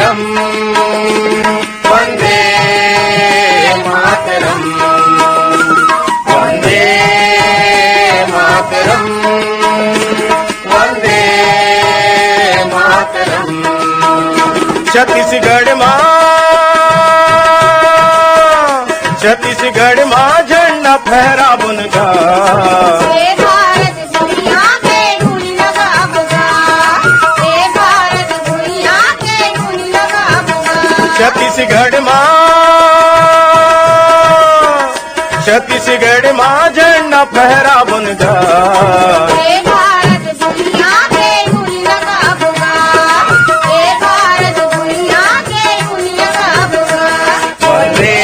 मातरम वंदे मातरम वंदे मातरम वंदे मातरम। छत्तीसगढ़ माँ झंडा फहरा बुनगा छत्तीसगढ़ माँ झंडा फहरा बुनगा वंदे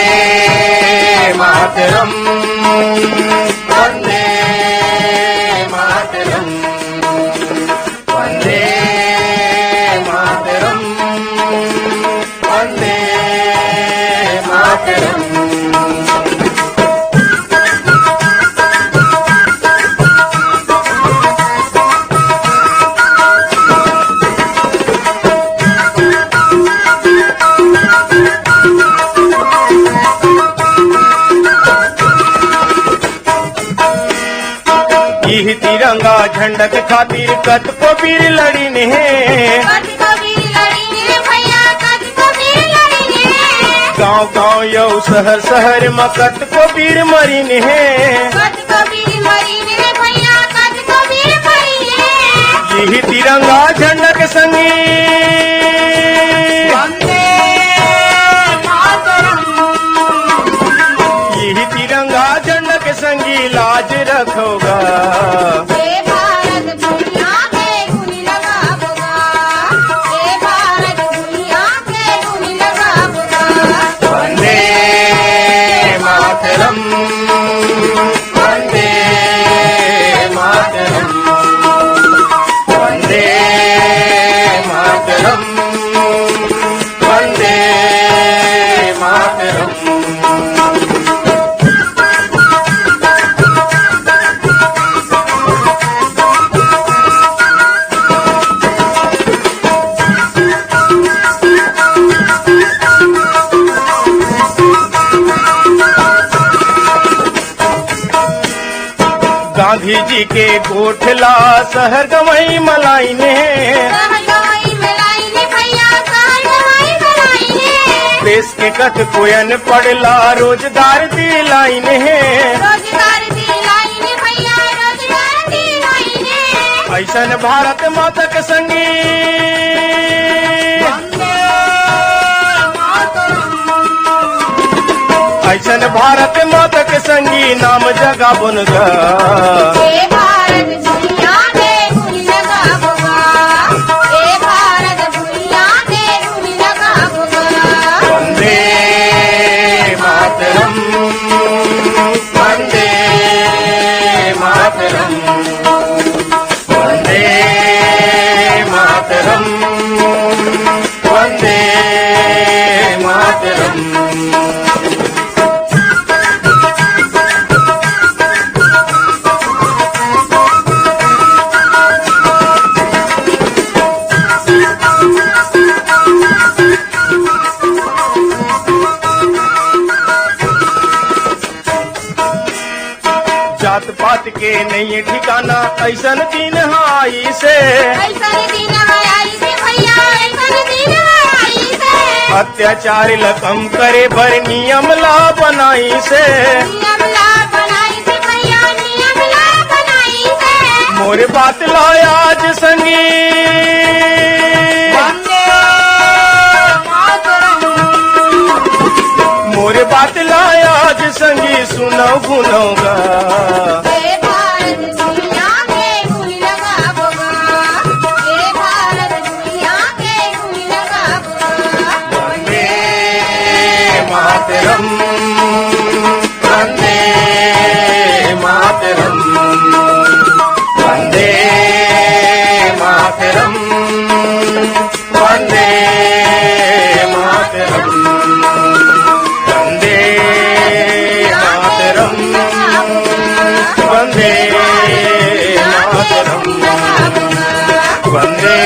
मातरम वंदे मातरम वंदे मातरम वंदे मातरम। यह तिरंगा झंडा के खातिर कत को वीर लड़ी ने गाँव गाँव यौ शहर शहर में कत को वीर मरी ने यही तिरंगा झंडा के संगी यही तिरंगा झंडा के संगी लाज रखोगा वंदे मातरम वंदे मातरम वंदे मातरम वंदे मातरम। गांधी जी के गोठला शहर गवई मलाई ने देश के कथ कोयन पड़ला रोजगार दिलाई ने ऐसन भारत माता के संगी ऐसन भारत माता के संगी नाम जगा बुनगा वंदे मातरम वंदे मातरम वंदे मातरम वंदे मातरम। जात पात के नहीं ठिकाना ऐसन दिन आई से अत्याचार लकम करे बर नियम ला बनाई से मोर बात लाया आज संगी मोर बात लाया आज संगी सुनो गुनोगा मातरम वंदे मातरम वंदे मातरम वंदे मातरम वंदे मातरम वंदे मातरम वंदे